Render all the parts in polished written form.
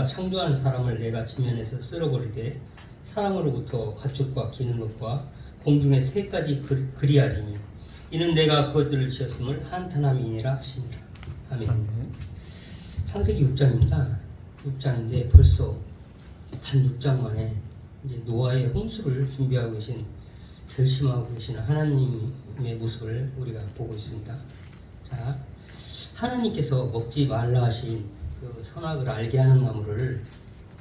창조한 사람을 내가 지면에서 쓸어버리되 사람으로부터 가축과 기는 것과 공중의 새 가지 그리하리니 이는 내가 그것들을 지었음을 한탄함이니라 하시니라. 아멘. 창세기 6장입니다. 6장인데 벌써 단 6장 만에 이제 노아의 홍수를 준비하고 계신, 결심하고 계시는 하나님의 모습을 우리가 보고 있습니다. 자, 하나님께서 먹지 말라 하신 그 선악을 알게 하는 나무를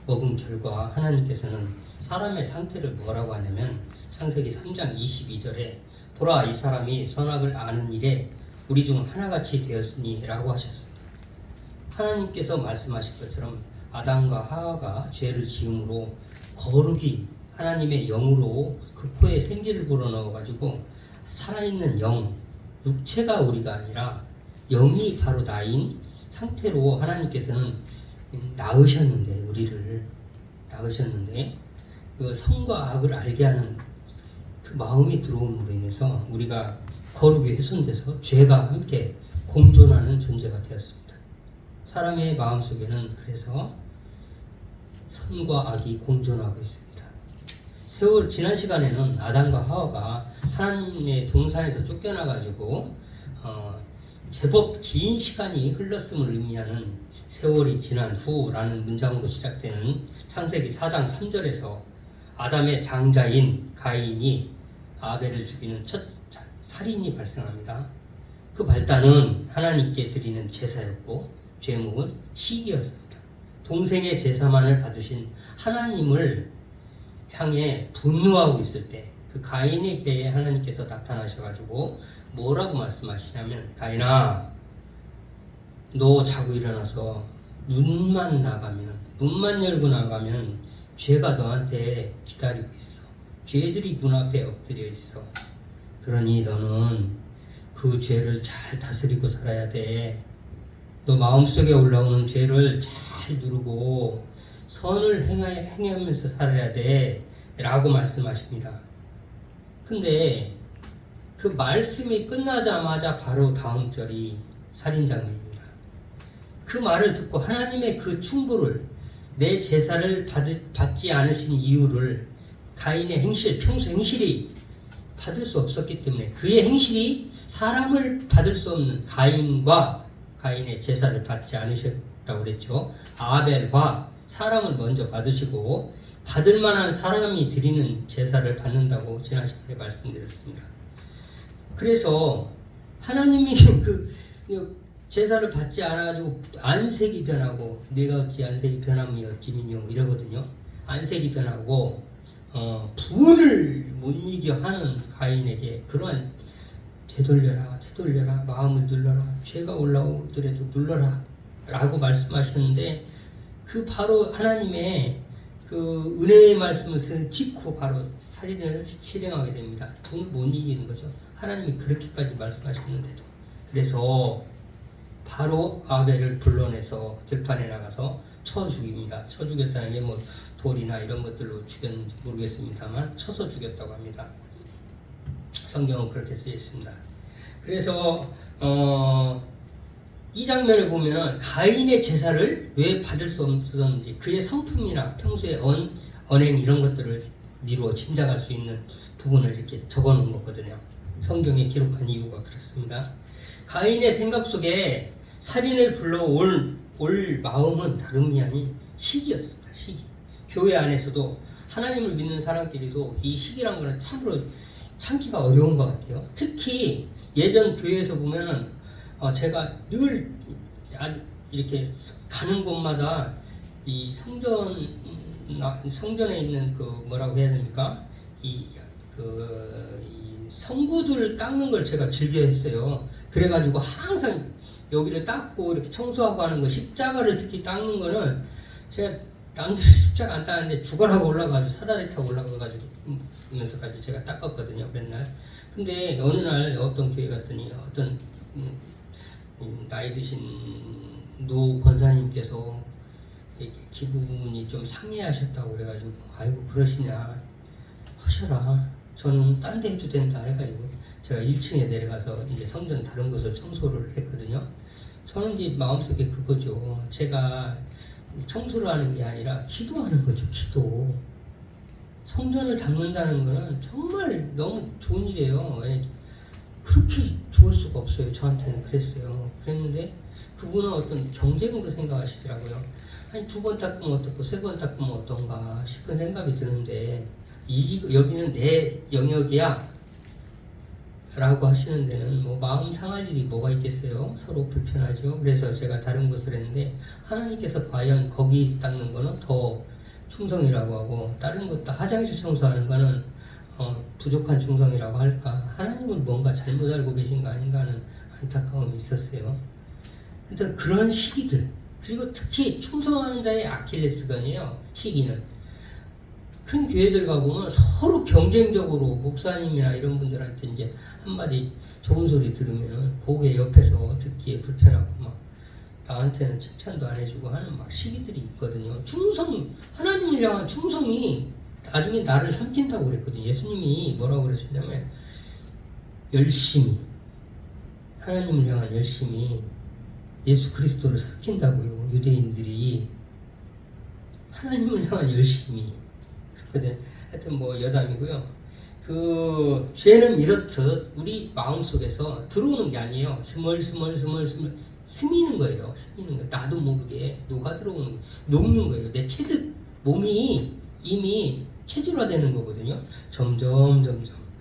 먹은 결과 하나님께서는 사람의 상태를 뭐라고 하냐면 창세기 3장 22절에 보라, 이 사람이 선악을 아는 일에 우리 중 하나같이 되었으니 라고 하셨습니다. 하나님께서 말씀하신 것처럼 아담과 하와가 죄를 지음으로 거룩이 하나님의 영으로 그 코에 생기를 불어넣어 가지고 살아있는 영, 육체가 우리가 아니라 영이 바로 나인 상태로 하나님께서는 낳으셨는데, 우리를 낳으셨는데 그 선과 악을 알게 하는 그 마음이 들어옴으로 인해서 우리가 거룩이 훼손돼서 죄가 함께 공존하는 존재가 되었습니다. 사람의 마음속에는 그래서 선과 악이 공존하고 있습니다. 지난 시간에는 아담과 하와가 하나님의 동산에서 쫓겨나가지고 제법 긴 시간이 흘렀음을 의미하는 세월이 지난 후라는 문장으로 시작되는 창세기 4장 3절에서 아담의 장자인 가인이 아벨을 죽이는 첫 살인이 발생합니다. 그 발단은 하나님께 드리는 제사였고 죄목은 시기였습니다. 동생의 제사만을 받으신 하나님을 향해 분노하고 있을 때 그 가인에게 하나님께서 나타나셔가지고 뭐라고 말씀하시냐면, 가인아, 너 자고 일어나서 문만 열고 나가면 죄가 너한테 기다리고 있어. 죄들이 눈앞에 엎드려 있어. 그러니 너는 그 죄를 잘 다스리고 살아야 돼. 너 마음속에 올라오는 죄를 잘 누르고 선을 행하면서 살아야 돼 라고 말씀하십니다. 근데 그 말씀이 끝나자마자 바로 다음 절이 살인장면입니다. 그 말을 듣고 하나님의 그 충고를, 내 제사를 받지 않으신 이유를 가인의 행실, 평소 행실이 받을 수 없었기 때문에, 그의 행실이 사람을 받을 수 없는 가인과 가인의 제사를 받지 않으셨다고 그랬죠. 아벨과 사람을 먼저 받으시고 받을 만한 사람이 드리는 제사를 받는다고 지난 시간에 말씀드렸습니다. 그래서 하나님이 그 제사를 받지 않아가지고 안색이 변하고, 내가 어찌 안색이 변함이 어찌미뇨 이러거든요. 안색이 변하고 분을 못 이겨 하는 가인에게 그러한 되돌려라 마음을 눌러라, 죄가 올라오더라도 눌러라 라고 말씀하셨는데, 그 바로 하나님의 그 은혜의 말씀을 듣는 직후 바로 살인을 실행하게 됩니다. 분을 못 이기는 거죠. 하나님이 그렇게까지 말씀하셨는데도. 그래서 바로 아벨을 불러내서 들판에 나가서 쳐 죽입니다. 쳐 죽였다는 게 뭐 돌이나 이런 것들로 죽였는지 모르겠습니다만 쳐서 죽였다고 합니다. 성경은 그렇게 쓰여 있습니다. 그래서 이 장면을 보면은 가인의 제사를 왜 받을 수 없었는지, 그의 성품이나 평소의 언행 이런 것들을 미루어 짐작할 수 있는 부분을 이렇게 적어 놓은 거거든요. 성경에 기록한 이유가 그렇습니다. 가인의 생각 속에 살인을 불러올 마음은 다름이 아닌 시기였습니다. 시기. 교회 안에서도 하나님을 믿는 사람끼리도 이 시기란 거는 참으로 참기가 어려운 것 같아요. 특히 예전 교회에서 보면은 제가 늘 이렇게 가는 곳마다 이 성전에 있는 그 뭐라고 해야 됩니까? 이 성구들을 닦는 걸 제가 즐겨 했어요. 그래가지고 항상 여기를 닦고 이렇게 청소하고 하는 거, 십자가를 특히 닦는 거는 제가 남들 십자가 안 닦는데 죽어라고 올라가지고 사다리 타고 올라가가지고 면서까지 제가 닦았거든요, 맨날. 근데 어느 날 어떤 교회 갔더니 어떤 나이 드신 노 권사님께서 기분이 좀 상해하셨다고 그래가지고, 아이고 그러시냐, 하셔라, 저는 딴 데 해도 된다 해가지고 제가 1층에 내려가서 이제 성전 다른 곳을 청소를 했거든요. 저는 이제 마음속에 그거죠. 제가 청소를 하는 게 아니라 기도하는 거죠. 기도. 성전을 닦는다는 거는 정말 너무 좋은 일이에요. 그렇게 좋을 수가 없어요. 저한테는 그랬어요. 그랬는데 그분은 어떤 경쟁으로 생각하시더라고요. 아니 2번 닦으면 어떻고 3번 닦으면 어떤가 싶은 생각이 드는데 여기는 내 영역이야 라고 하시는 데는 뭐 마음 상할 일이 뭐가 있겠어요. 서로 불편하죠. 그래서 제가 다른 곳을 했는데 하나님께서 과연 거기 닦는 거는 더 충성이라고 하고 다른 것 화장실 청소하는 거는 부족한 충성이라고 할까. 하나님은 뭔가 잘못 알고 계신 거 아닌가 하는 안타까움이 있었어요. 근데 그런 시기들, 그리고 특히 충성하는 자의 아킬레스건이에요. 시기는 큰 교회들 가보면 서로 경쟁적으로 목사님이나 이런 분들한테 이제 한마디 좋은 소리 들으면은 그게 옆에서 듣기에 불편하고 막 나한테는 칭찬도 안 해주고 하는 막 시기들이 있거든요. 하나님을 향한 충성이 나중에 나를 삼킨다고 그랬거든요. 예수님이 뭐라고 그러셨냐면 열심히, 하나님을 향한 열심히 예수 그리스도를 삼킨다고요. 유대인들이 하나님을 향한 열심히. 하여튼 뭐 여담이고요. 그 죄는 이렇듯 우리 마음속에서 들어오는 게 아니에요. 스멀스멀 스미는 거예요. 스미는 거. 나도 모르게 녹아 들어오는, 녹는 거예요. 내 체득 몸이 이미 체질화되는 거거든요. 점점.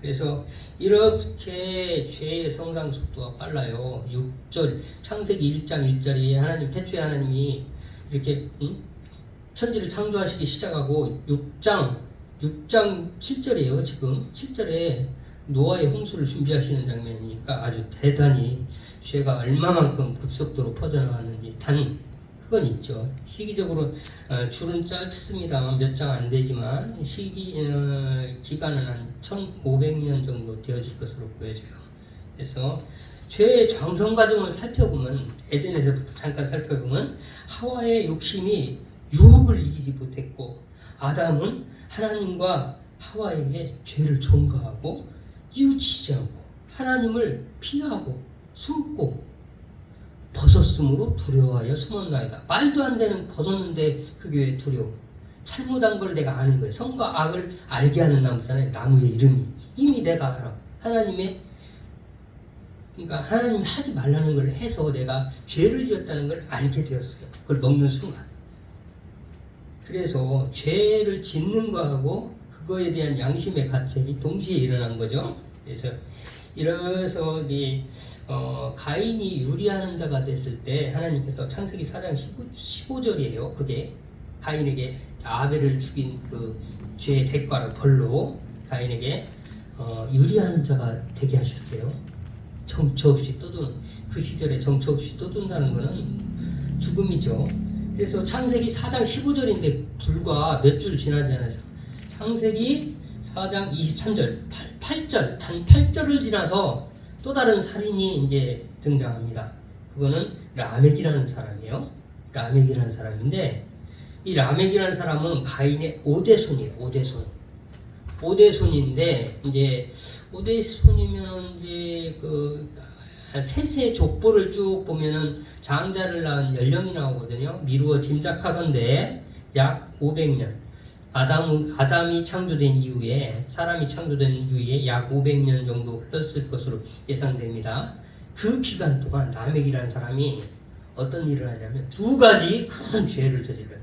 그래서 이렇게 죄의 성장 속도가 빨라요. 6절 창세기 1장 1절에 하나님 태초에 하나님이 이렇게 천지를 창조하시기 시작하고 6장 7절이에요. 지금 7절에 노아의 홍수를 준비하시는 장면이니까 아주 대단히 죄가 얼마만큼 급속도로 퍼져나갔는지 그건 있죠. 시기적으로 줄은 짧습니다. 몇 장 안 되지만 기간은 한 1500년 정도 되어질 것으로 보여져요. 그래서 죄의 장성 과정을 살펴보면 에덴에서부터 잠깐 살펴보면 하와의 욕심이 유혹을 이기지 못했고 아담은 하나님과 하와에게 죄를 전가하고 뉘우치지 않고 하나님을 피하고 숨고 벗었으므로 두려워하여 숨었나이다. 말도 안 되는 벗었는데 그게 왜 두려워? 잘못한 걸 내가 아는 거예요. 선과 악을 알게 하는 나무잖아요. 나무의 이름이 이미 내가 알아. 그러니까 하나님이 하지 말라는 걸 해서 내가 죄를 지었다는 걸 알게 되었어요. 그걸 먹는 순간. 그래서 죄를 짓는 거하고 그거에 대한 양심의 가책이 동시에 일어난 거죠. 이래서 가인이 유리하는 자가 됐을 때 하나님께서 창세기 4장 15절이에요. 그게 가인에게 아벨을 죽인 그 죄의 대가를 벌로 가인에게 유리하는 자가 되게 하셨어요. 정처 없이 떠도는, 그 시절에 정처 없이 떠돈다는 것은 죽음이죠. 그래서 창세기 4장 15절인데 불과 몇 줄 지나지 않아서 창세기 4장 23절 8절 단 8절을 지나서 또 다른 살인이 이제 등장합니다. 그거는 라멕이라는 사람이에요. 라멕이라는 사람인데 이 라멕이라는 사람은 가인의 5대손이에요. 5대손인데 이제 5대손이면 이제 그 셋의 족보를 쭉 보면은 장자를 낳은 연령이 나오거든요. 미루어 짐작하건대 약 500년. 아담이 창조된 이후에, 사람이 창조된 이후에 약 500년 정도 흘렀을 것으로 예상됩니다. 그 기간 동안 라멕이라는 사람이 어떤 일을 하냐면 2가지 큰 죄를 저질러요.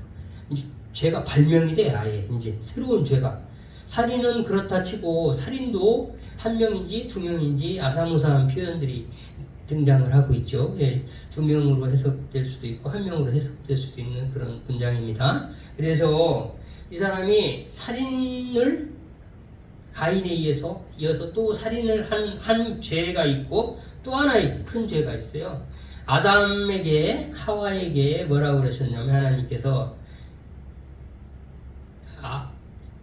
이제 죄가 발명이 돼. 아예 이제 새로운 죄가. 살인은 그렇다 치고 살인도 1명인지 2명인지 아사무사한 표현들이 등장을 하고 있죠. 2명으로 해석될 수도 있고 1명으로 해석될 수도 있는 그런 문장입니다. 그래서 이 사람이 살인을 가인에 의해서 이어서 또 살인을 한 죄가 있고 또 하나의 큰 죄가 있어요. 아담에게 하와에게 뭐라고 그러셨냐면 하나님께서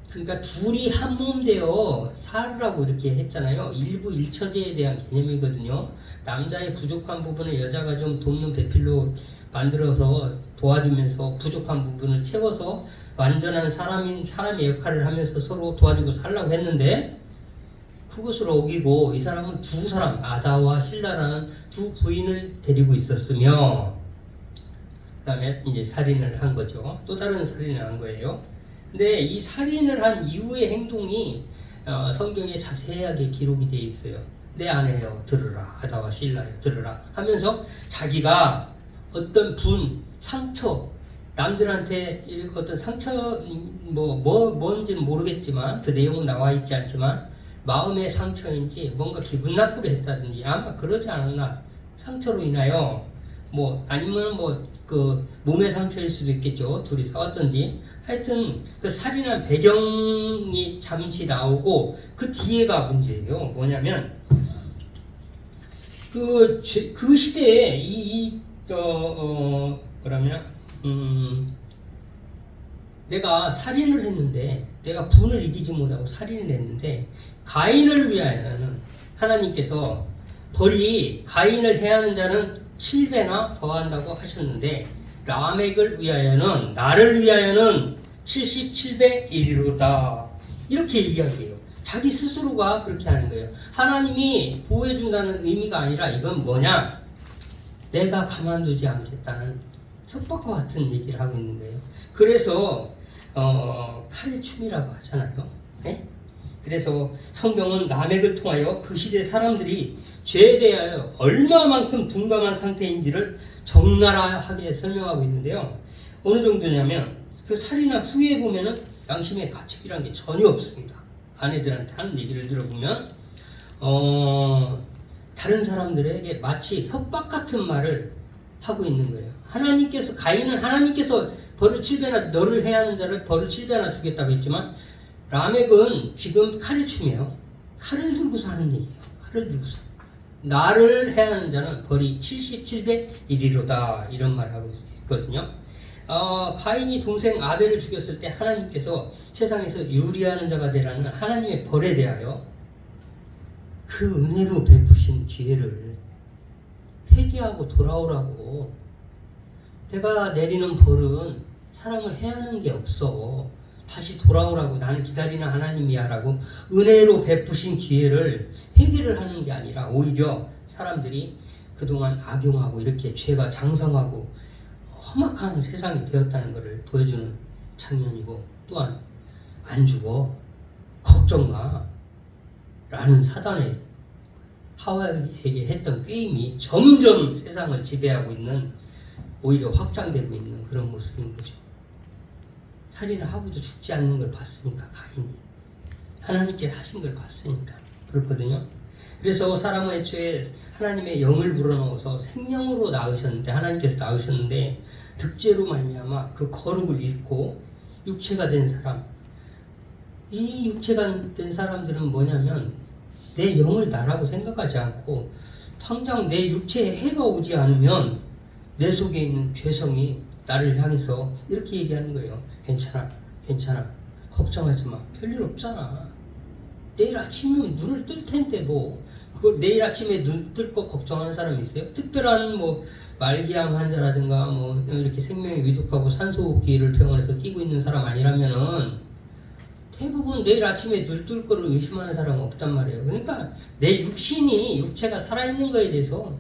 그러니까 둘이 한 몸 되어 살으라고 이렇게 했잖아요. 일부 일처제에 대한 개념이거든요. 남자의 부족한 부분을 여자가 좀 돕는 배필로 만들어서 도와주면서 부족한 부분을 채워서 완전한 사람의 역할을 하면서 서로 도와주고 살라고 했는데 그것을 어기고 이 사람은 2사람, 아다와 실라라는 2 부인을 데리고 있었으며 그다음에 이제 살인을 한 거죠. 또 다른 살인을 한 거예요. 근데 이 살인을 한 이후의 행동이 성경에 자세하게 기록이 되어 있어요. 내 아내여 들으라, 아다와 실라여 들으라 하면서 자기가 어떤 상처, 남들한테 이렇게 어떤 상처 뭔지는 모르겠지만 그 내용은 나와 있지 않지만 마음의 상처인지 뭔가 기분 나쁘게 했다든지 아마 그러지 않았나, 상처로 인하여 아니면 그 몸의 상처일 수도 있겠죠. 둘이 싸웠던지 하여튼 그 살인한 배경이 잠시 나오고 그 뒤에가 문제예요. 뭐냐면 그 시대에 내가 살인을 했는데, 내가 분을 이기지 못하고 살인을 했는데 가인을 위하여는 하나님께서 벌이 가인을 해하는 자는 7배나 더한다고 하셨는데 라멕을 위하여는, 나를 위하여는 77배 1이로다 이렇게 이야기해요. 자기 스스로가 그렇게 하는 거예요. 하나님이 보호해준다는 의미가 아니라 이건 뭐냐, 내가 가만두지 않겠다는 협박과 같은 얘기를 하고 있는 거예요. 그래서 칼의 춤이라고 하잖아요. 네? 그래서 성경은 라멕을 통하여 그 시대 사람들이 죄에 대하여 얼마만큼 둔감한 상태인지를 적나라하게 설명하고 있는데요. 어느 정도냐면 그 살인한 후에 보면은 양심의 가책이라는 게 전혀 없습니다. 아내들한테 하는 얘기를 들어보면 다른 사람들에게 마치 협박 같은 말을 하고 있는 거예요. 가인은 하나님께서 벌을 7배나, 너를 해하는 자를 벌을 7배나 주겠다고 했지만 라멕은 지금 칼을 춤이에요. 칼을 들고서 하는 얘기예요. 칼을 들고서. 나를 해하는 자는 벌이 77배 1이로다 이런 말을 하고 있거든요. 가인이 동생 아벨을 죽였을 때 하나님께서 세상에서 유리하는 자가 되라는 하나님의 벌에 대하여 그 은혜로 베푸신 기회를 회개하고 돌아오라고, 내가 내리는 벌은 사람을 해하는 게 없어, 다시 돌아오라고, 나는 기다리는 하나님이야 라고 은혜로 베푸신 기회를 회개를 하는 게 아니라 오히려 사람들이 그동안 악용하고 이렇게 죄가 장성하고 험악한 세상이 되었다는 것을 보여주는 장면이고, 또한 안 죽어, 걱정 마 라는 사단의 하와에게 했던 게임이 점점 세상을 지배하고 있는, 오히려 확장되고 있는 그런 모습인 거죠. 살인을 하고도 죽지 않는 걸 봤으니까, 가인이 하나님께 하신 걸 봤으니까 그렇거든요. 그래서 사람은 애초에 하나님의 영을 불어넣어서 생명으로 낳으셨는데, 하나님께서 낳으셨는데 득죄로 말미암아 그 거룩을 잃고 육체가 된 사람, 이 육체가 된 사람들은 뭐냐면 내 영을 나라고 생각하지 않고 당장 내 육체에 해가 오지 않으면 내 속에 있는 죄성이 나를 향해서 이렇게 얘기하는 거예요. 괜찮아, 괜찮아, 걱정하지 마, 별일 없잖아. 내일 아침이면 눈을 뜰 텐데 그걸 내일 아침에 눈 뜰 거 걱정하는 사람이 있어요? 특별한 말기암 환자라든가 이렇게 생명이 위독하고 산소호흡기를 병원에서 끼고 있는 사람 아니라면은 대부분 내일 아침에 눈 뜰 거를 의심하는 사람은 없단 말이에요. 그러니까 내 육체가 살아있는 거에 대해서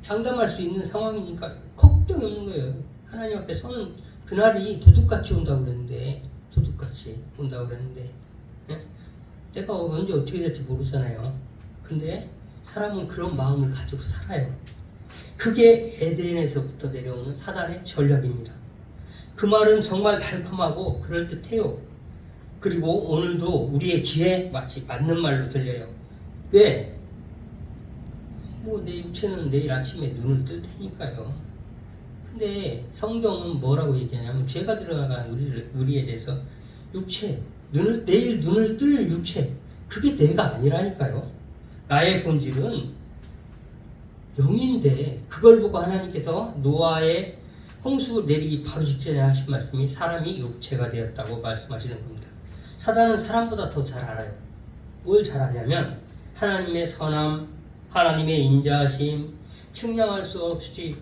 장담할 수 있는 상황이니까 걱정이 없는 거예요. 하나님 앞에 서는 그날이 도둑같이 온다고 그랬는데, 예? 내가 언제 어떻게 될지 모르잖아요. 근데 사람은 그런 마음을 가지고 살아요. 그게 에덴에서부터 내려오는 사단의 전략입니다. 그 말은 정말 달콤하고 그럴듯해요. 그리고 오늘도 우리의 귀에 마치 맞는 말로 들려요. 왜? 내 육체는 내일 아침에 눈을 뜰 테니까요. 근데 성경은 뭐라고 얘기하냐면, 죄가 들어간 우리에 대해서 내일 눈을 뜰 육체, 그게 내가 아니라니까요. 나의 본질은 영인데, 그걸 보고 하나님께서 노아의 홍수 내리기 바로 직전에 하신 말씀이 사람이 육체가 되었다고 말씀하시는 겁니다. 사단은 사람보다 더 잘 알아요. 뭘 잘 아냐면 하나님의 선함, 하나님의 인자하심, 측량할 수 없이,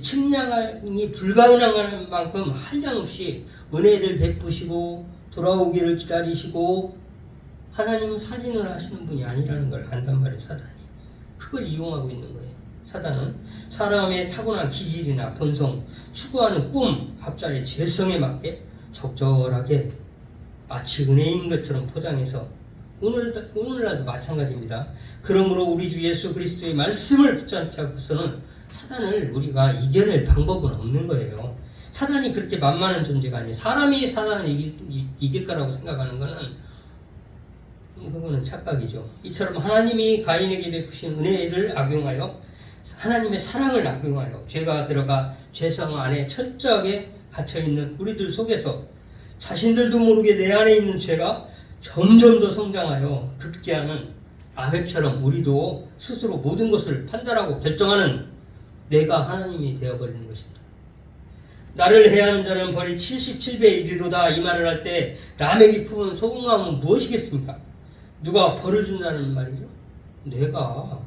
측량이 불가능한 만큼 한량없이 은혜를 베푸시고 돌아오기를 기다리시고, 하나님은 살인을 하시는 분이 아니라는 걸 안단 말이에요. 사단이 그걸 이용하고 있는 거예요. 사단은 사람의 타고난 기질이나 본성, 추구하는 꿈, 각자의 죄성에 맞게 적절하게 마치 은혜인 것처럼 포장해서 오늘날도 마찬가지입니다. 그러므로 우리 주 예수 그리스도의 말씀을 붙잡지 않고서는 사단을 우리가 이겨낼 방법은 없는 거예요. 사단이 그렇게 만만한 존재가 아니에요. 사람이 사단을 이길 거라고 생각하는 거는 그거는 착각이죠. 이처럼 하나님이 가인에게 베푸신 은혜를 악용하여 하나님의 사랑을 악용하여 죄가 들어가 죄성 안에 철저하게 갇혀있는 우리들 속에서 자신들도 모르게 내 안에 있는 죄가 점점 더 성장하여 급기야는 아벡처럼 우리도 스스로 모든 것을 판단하고 결정하는 내가 하나님이 되어버리는 것입니다. 나를 해하는 자는 벌이 77배에 이르로다 이 말을 할 때 라멕이 품은 소금감은 무엇이겠습니까? 누가 벌을 준다는 말이죠? 내가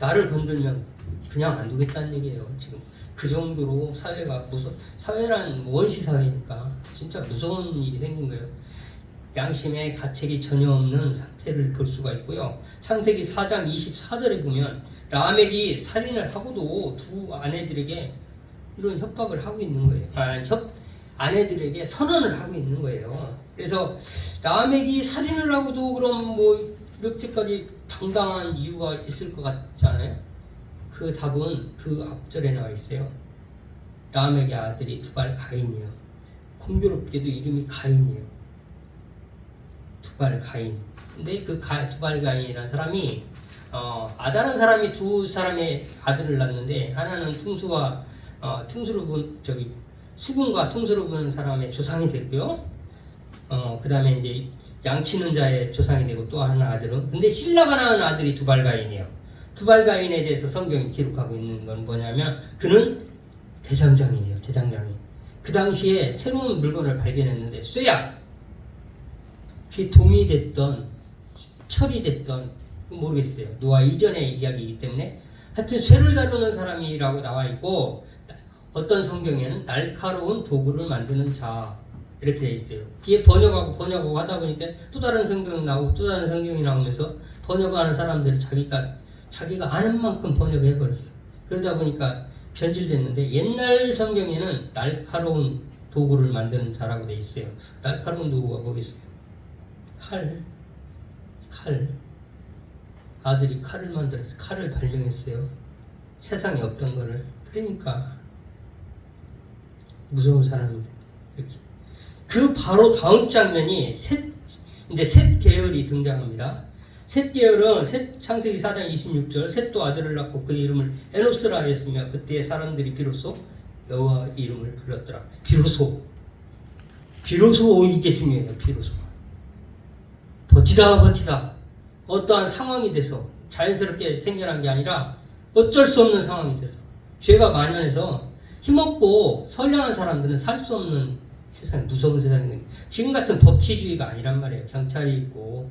나를 건들면 그냥 안 두겠다는 얘기예요. 지금 그 정도로 사회가 사회란 원시 사회니까 진짜 무서운 일이 생긴 거예요. 양심의 가책이 전혀 없는 상태를 볼 수가 있고요. 창세기 4장 24절에 보면 라멕이 살인을 하고도 두 아내들에게 이런 협박을 하고 있는 거예요. 아내들에게 선언을 하고 있는 거예요. 그래서 라멕이 살인을 하고도 그럼 뭐 이렇게까지 당당한 이유가 있을 것 같지 않아요? 그 답은 그 앞절에 나와 있어요. 라멕의 아들이 두발 가인이에요. 공교롭게도 이름이 가인이에요. 두발 가인. 근데 그 두발 가인이라는 사람이 아다라는 사람이 두 사람의 아들을 낳는데 하나는 수군과 퉁수로 본 사람의 조상이 되고요. 그 다음에 이제 양치는 자의 조상이 되고 또 하나 아들은 근데 신라가 낳은 아들이 두발가인이에요. 두발가인에 대해서 성경이 기록하고 있는 건 뭐냐면 그는 대장장이에요. 대장장이. 그 당시에 새로운 물건을 발견했는데 쇠약. 그게 동이 됐던 철이 됐던 모르겠어요. 노아 이전의 이야기이기 때문에 하여튼 쇠를 다루는 사람이라고 나와 있고 어떤 성경에는 날카로운 도구를 만드는 자 이렇게 돼 있어요. 뒤에 번역하고 하다 보니까 또 다른 성경이 나오고 또 다른 성경이 나오면서 번역하는 사람들은 자기가 아는 만큼 번역해 버렸어. 그러다 보니까 변질됐는데 옛날 성경에는 날카로운 도구를 만드는 자라고 돼 있어요. 날카로운 도구가 뭐겠어요? 칼. 아들이 칼을 만들었어요. 칼을 발명했어요. 세상에 없던 거를. 그러니까 무서운 사람인데 이렇게. 그 바로 다음 장면이 셋 계열이 등장합니다. 셋 계열은 창세기 4장 26절 셋도 아들을 낳고 그의 이름을 에노스라 하였으며 그때 사람들이 비로소 여호와 이름을 불렀더라. 비로소 이게 중요해요. 비로소 버티다 어떠한 상황이 돼서 자연스럽게 생겨난 게 아니라 어쩔 수 없는 상황이 돼서 죄가 만연해서 힘없고 선량한 사람들은 살 수 없는 세상, 무서운 세상이 지금 같은 법치주의가 아니란 말이에요. 경찰이 있고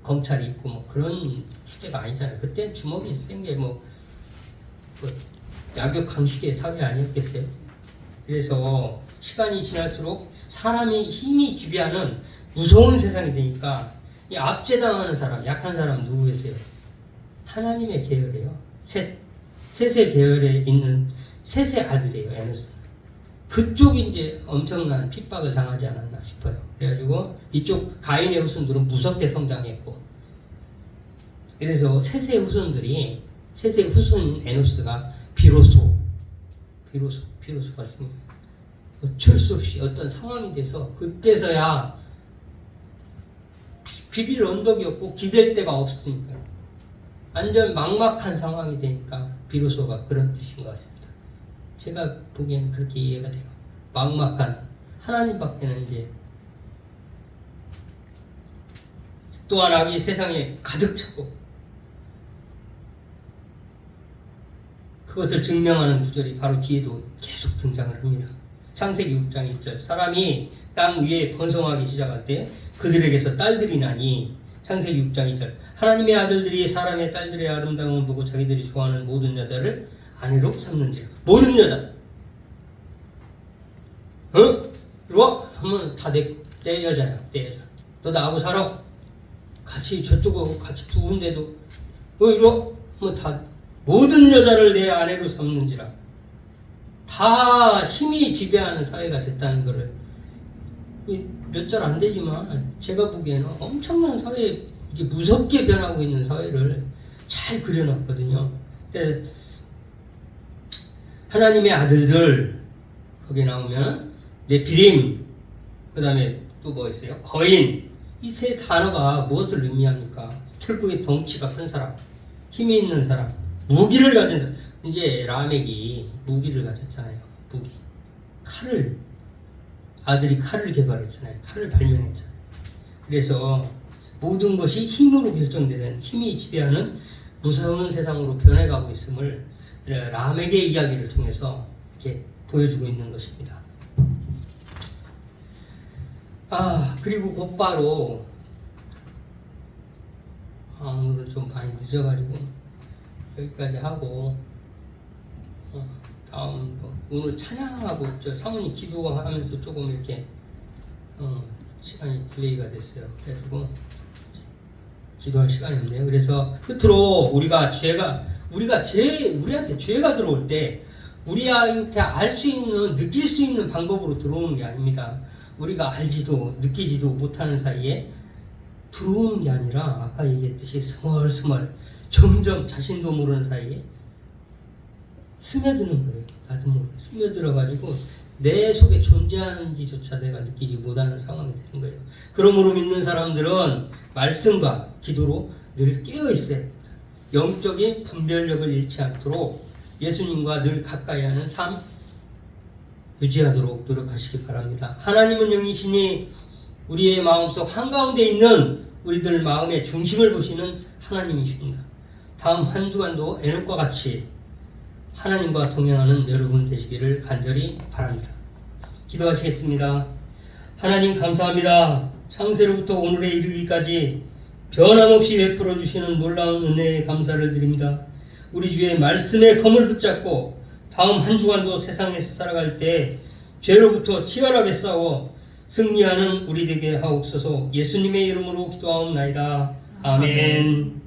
검찰이 있고 뭐 그런 시대가 아니잖아요. 그때는 주먹이 쓴 게 뭐 약육 강식의 사회 아니었겠어요? 그래서 시간이 지날수록 사람이 힘이 지배하는 무서운 세상이 되니까 이 압제당하는 사람, 약한 사람 누구겠어요? 하나님의 계열이에요. 셋의 계열에 있는 셋의 아들이에요. 에노스. 그쪽이 이제 엄청난 핍박을 당하지 않았나 싶어요. 그래가지고 이쪽 가인의 후손들은 무섭게 성장했고, 그래서 셋의 후손 에노스가 비로소가 중요해요. 어쩔 수 없이 어떤 상황이 돼서 그때서야 비빌 언덕이 없고 기댈 데가 없으니까 완전 막막한 상황이 되니까 비로소가 그런 뜻인 것 같습니다. 제가 보기에는 그렇게 이해가 돼요. 막막한 하나님밖에는 이제 또한 악이 세상에 가득 차고 그것을 증명하는 구절이 바로 뒤에도 계속 등장을 합니다. 창세기 6장 1절 사람이 땅 위에 번성하기 시작할 때 그들에게서 딸들이 나니 창세기 6장 2절 하나님의 아들들이 사람의 딸들의 아름다움을 보고 자기들이 좋아하는 모든 여자를 아내로 삼는지라. 모든 여자 이리와 하면 다 내 여자야. 내 여자. 너 나하고 살아. 같이 저쪽하고 같이 부은데도 다 모든 여자를 내 아내로 삼는지라. 다 힘이 지배하는 사회가 됐다는 것을 몇 절 안 되지만 제가 보기에는 엄청난 사회, 이게 무섭게 변하고 있는 사회를 잘 그려놨거든요. 하나님의 아들들 거기에 나오면 네피림, 그 다음에 또 뭐 있어요? 거인. 이 세 단어가 무엇을 의미합니까? 결국에 덩치가 큰 사람, 힘이 있는 사람, 무기를 가진 사람. 이제 라멕이 무기를 가졌잖아요. 무기. 칼을, 아들이 칼을 개발했잖아요. 칼을 발명했잖아요. 그래서 모든 것이 힘으로 결정되는, 힘이 지배하는 무서운 세상으로 변해가고 있음을 라멕의 이야기를 통해서 이렇게 보여주고 있는 것입니다. 그리고 곧바로 오늘 좀 많이 늦어가지고 여기까지 하고 다음 오늘 찬양하고 사모님 기도하면서 조금 이렇게 시간이 딜레이가 됐어요. 그래가지고 기도할 시간이 없네요. 그래서 끝으로 우리한테 죄가 들어올 때 우리한테 알 수 있는, 느낄 수 있는 방법으로 들어오는 게 아닙니다. 우리가 알지도 느끼지도 못하는 사이에 들어오는 게 아니라 아까 얘기했듯이 스멀스멀 점점 자신도 모르는 사이에 스며드는 거예요. 나도 모르게 스며들어가지고 내 속에 존재하는지조차 내가 느끼지 못하는 상황이 되는 거예요. 그러므로 믿는 사람들은 말씀과 기도로 늘 깨어 있어야 됩니다. 영적인 분별력을 잃지 않도록 예수님과 늘 가까이 하는 삶 유지하도록 노력하시기 바랍니다. 하나님은 영이시니 우리의 마음속 한가운데 있는 우리들 마음의 중심을 보시는 하나님이십니다. 다음 한 주간도 에녹과 같이 하나님과 동행하는 여러분 되시기를 간절히 바랍니다. 기도하시겠습니다. 하나님 감사합니다. 창세로부터 오늘에 이르기까지 변함없이 베풀어 주시는 놀라운 은혜에 감사를 드립니다. 우리 주의 말씀의 검을 붙잡고 다음 한 주간도 세상에서 살아갈 때 죄로부터 치열하게 싸워 승리하는 우리 되게 하옵소서. 예수님의 이름으로 기도하옵나이다. 아멘.